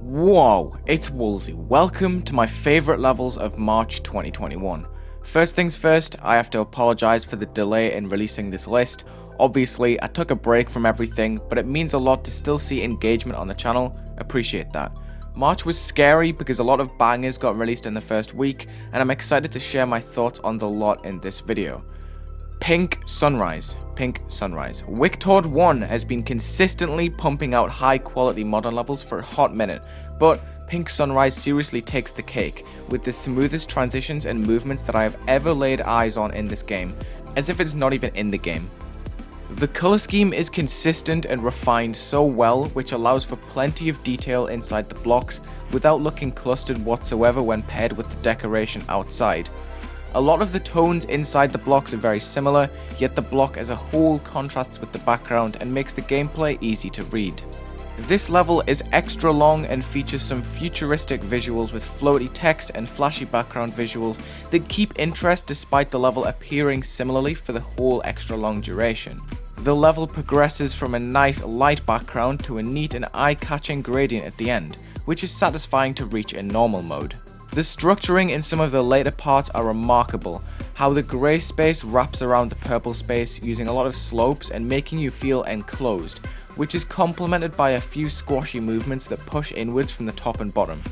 Whoa, it's Wulzy. Welcome to my favourite levels of March 2021. First things first, I have to apologise for the delay in releasing this list. Obviously, I took a break from everything, but it means a lot to still see engagement on the channel. Appreciate that. March was scary because a lot of bangers got released in the first week, and I'm excited to share my thoughts on the lot in this video. Pink Sunrise. Wictord 1 has been consistently pumping out high quality modern levels for a hot minute, but Pink Sunrise seriously takes the cake, with the smoothest transitions and movements that I have ever laid eyes on in this game, as if it's not even in the game. The colour scheme is consistent and refined so well, which allows for plenty of detail inside the blocks without looking clustered whatsoever when paired with the decoration outside. A lot of the tones inside the blocks are very similar, yet the block as a whole contrasts with the background and makes the gameplay easy to read. This level is extra long and features some futuristic visuals with floaty text and flashy background visuals that keep interest despite the level appearing similarly for the whole extra long duration. The level progresses from a nice light background to a neat and eye-catching gradient at the end, which is satisfying to reach in normal mode. The structuring in some of the later parts are remarkable, how the grey space wraps around the purple space using a lot of slopes and making you feel enclosed, which is complemented by a few squashy movements that push inwards from the top and bottom.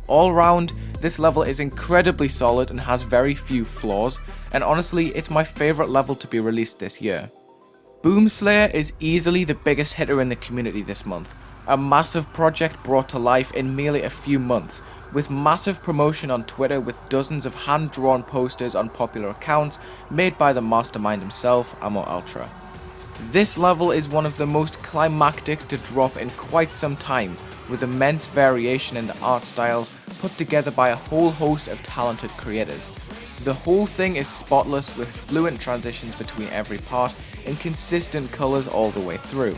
All round, this level is incredibly solid and has very few flaws, and honestly it's my favourite level to be released this year. Boomslayer is easily the biggest hitter in the community this month, a massive project brought to life in merely a few months, with massive promotion on Twitter with dozens of hand-drawn posters on popular accounts made by the mastermind himself, Ammo Ultra. This level is one of the most climactic to drop in quite some time, with immense variation in the art styles put together by a whole host of talented creators. The whole thing is spotless with fluent transitions between every part and consistent colours all the way through.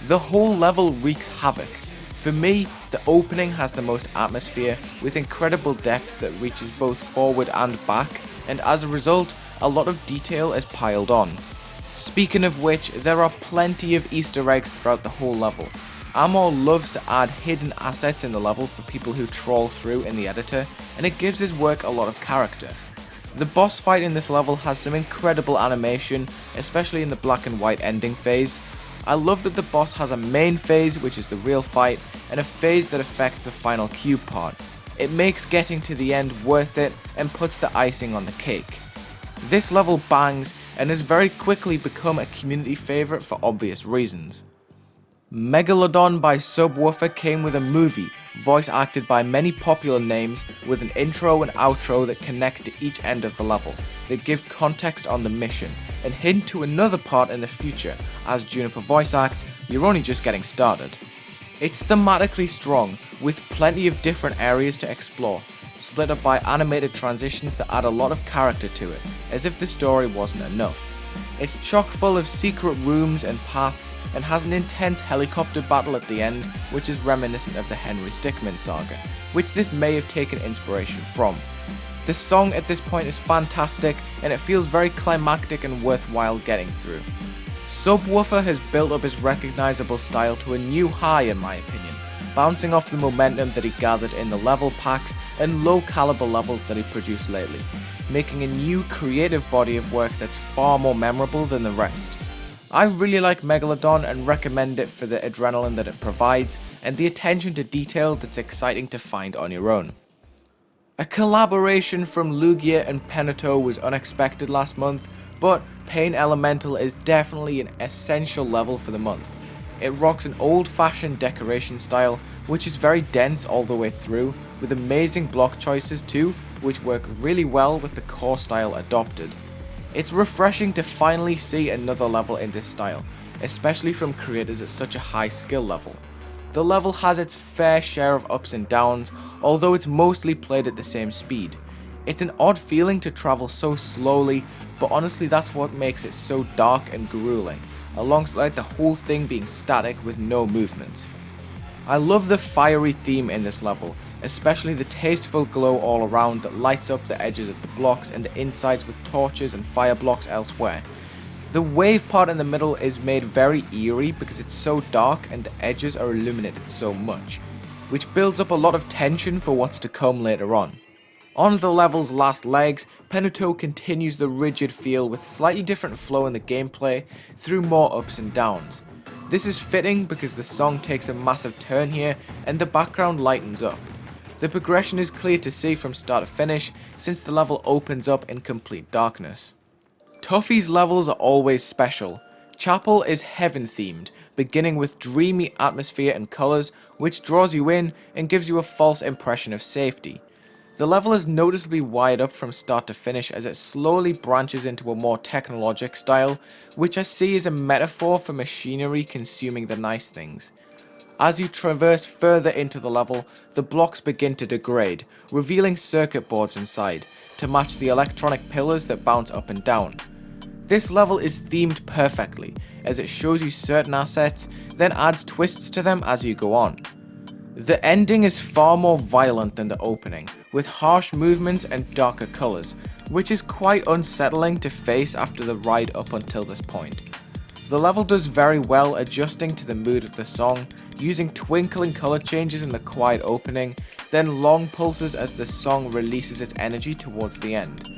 The whole level wreaks havoc. For me, the opening has the most atmosphere, with incredible depth that reaches both forward and back, and as a result, a lot of detail is piled on. Speaking of which, there are plenty of Easter eggs throughout the whole level. Amor loves to add hidden assets in the level for people who trawl through in the editor, and it gives his work a lot of character. The boss fight in this level has some incredible animation, especially in the black and white ending phase. I love that the boss has a main phase, which is the real fight, and a phase that affects the final cube part. It makes getting to the end worth it and puts the icing on the cake. This level bangs and has very quickly become a community favourite for obvious reasons. Megalodon by Subwoofer came with a movie, voice acted by many popular names, with an intro and outro that connect to each end of the level, that give context on the mission, and hint to another part in the future. As Juniper voice acts, you're only just getting started. It's thematically strong, with plenty of different areas to explore, split up by animated transitions that add a lot of character to it, as if the story wasn't enough. It's chock full of secret rooms and paths, and has an intense helicopter battle at the end, which is reminiscent of the Henry Stickmin saga, which this may have taken inspiration from. The song at this point is fantastic, and it feels very climactic and worthwhile getting through. Subwoofer has built up his recognisable style to a new high in my opinion, bouncing off the momentum that he gathered in the level packs and low caliber levels that he produced lately, making a new creative body of work that's far more memorable than the rest. I really like Megalodon and recommend it for the adrenaline that it provides and the attention to detail that's exciting to find on your own. A collaboration from Lugia and Penato was unexpected last month, but Pain Elemental is definitely an essential level for the month. It rocks an old-fashioned decoration style, which is very dense all the way through, with amazing block choices too, which work really well with the core style adopted. It's refreshing to finally see another level in this style, especially from creators at such a high skill level. The level has its fair share of ups and downs, although it's mostly played at the same speed. It's an odd feeling to travel so slowly, but honestly that's what makes it so dark and grueling, alongside the whole thing being static with no movement. I love the fiery theme in this level, especially the tasteful glow all around that lights up the edges of the blocks and the insides with torches and fire blocks elsewhere. The wave part in the middle is made very eerie because it's so dark and the edges are illuminated so much. which builds up a lot of tension for what's to come later on. On the level's last legs, Penuto continues the rigid feel with slightly different flow in the gameplay through more ups and downs. This is fitting because the song takes a massive turn here and the background lightens up. The progression is clear to see from start to finish since the level opens up in complete darkness. Tuffy's levels are always special. Chapel is heaven themed, beginning with dreamy atmosphere and colours which draws you in and gives you a false impression of safety. The level is noticeably wired up from start to finish as it slowly branches into a more technologic style, which I see as a metaphor for machinery consuming the nice things. As you traverse further into the level, the blocks begin to degrade, revealing circuit boards inside, to match the electronic pillars that bounce up and down. This level is themed perfectly, as it shows you certain assets, then adds twists to them as you go on. The ending is far more violent than the opening, with harsh movements and darker colours, which is quite unsettling to face after the ride up until this point. The level does very well adjusting to the mood of the song, using twinkling colour changes in the quiet opening, then long pulses as the song releases its energy towards the end.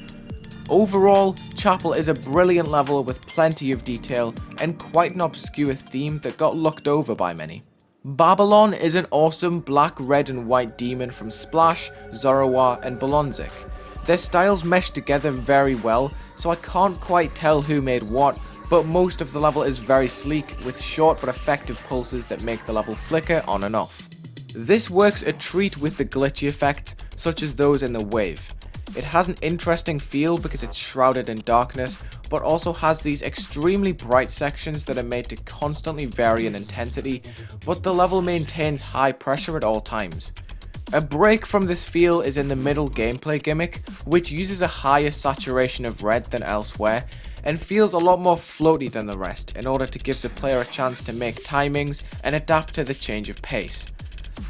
Overall, Chapel is a brilliant level with plenty of detail and quite an obscure theme that got looked over by many. Babylon is an awesome black, red and white demon from Splash, Zoroark and Bolonzik. Their styles mesh together very well, so I can't quite tell who made what, but most of the level is very sleek with short but effective pulses that make the level flicker on and off. This works a treat with the glitchy effects, such as those in the wave. It has an interesting feel because it's shrouded in darkness, but also has these extremely bright sections that are made to constantly vary in intensity, but the level maintains high pressure at all times. A break from this feel is in the middle gameplay gimmick, which uses a higher saturation of red than elsewhere, and feels a lot more floaty than the rest in order to give the player a chance to make timings and adapt to the change of pace.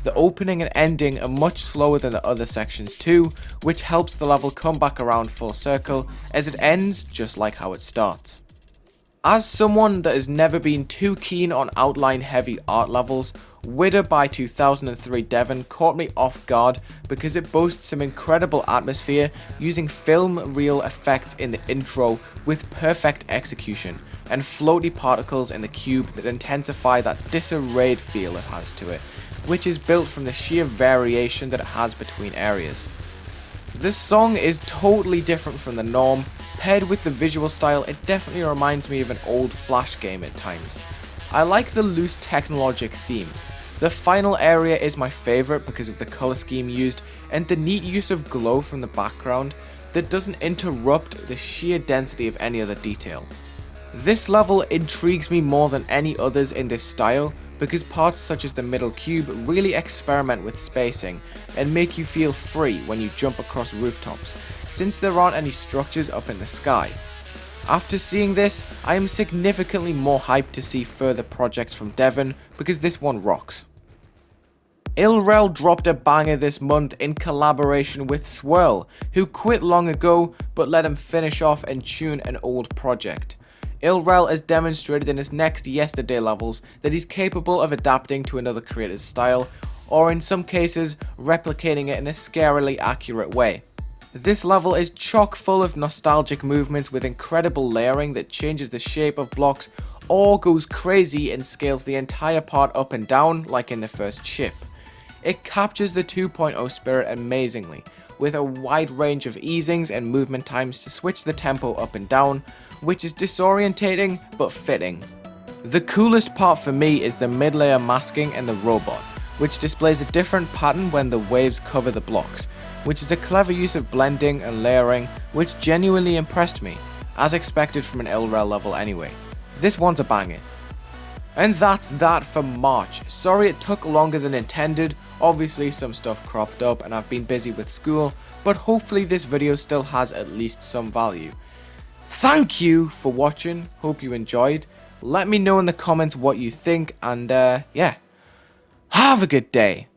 The opening and ending are much slower than the other sections too, which helps the level come back around full circle as it ends just like how it starts. As someone that has never been too keen on outline heavy art levels, Wither by 2003 Devon caught me off guard because it boasts some incredible atmosphere using film reel effects in the intro with perfect execution and floaty particles in the cube that intensify that disarrayed feel it has to it, which is built from the sheer variation that it has between areas. This song is totally different from the norm. Paired with the visual style, it definitely reminds me of an old Flash game at times. I like the loose technologic theme. The final area is my favourite because of the colour scheme used and the neat use of glow from the background that doesn't interrupt the sheer density of any other detail. This level intrigues me more than any others in this style because parts such as the middle cube really experiment with spacing and make you feel free when you jump across rooftops, since there aren't any structures up in the sky. After seeing this, I am significantly more hyped to see further projects from Devon because this one rocks. Ilrel dropped a banger this month in collaboration with Swirl, who quit long ago but let him finish off and tune an old project. Ilrel has demonstrated in his next Yesterday levels that he's capable of adapting to another creator's style, or in some cases, replicating it in a scarily accurate way. This level is chock full of nostalgic movements with incredible layering that changes the shape of blocks or goes crazy and scales the entire part up and down like in the first ship. It captures the 2.0 spirit amazingly, with a wide range of easings and movement times to switch the tempo up and down, which is disorientating but fitting. The coolest part for me is the mid-layer masking and the robot, which displays a different pattern when the waves cover the blocks, which is a clever use of blending and layering which genuinely impressed me, as expected from an Ilrel level anyway. This one's a banger. And that's that for March. Sorry it took longer than intended, obviously some stuff cropped up and I've been busy with school, but hopefully this video still has at least some value. Thank you for watching, hope you enjoyed. Let me know in the comments what you think and yeah, have a good day.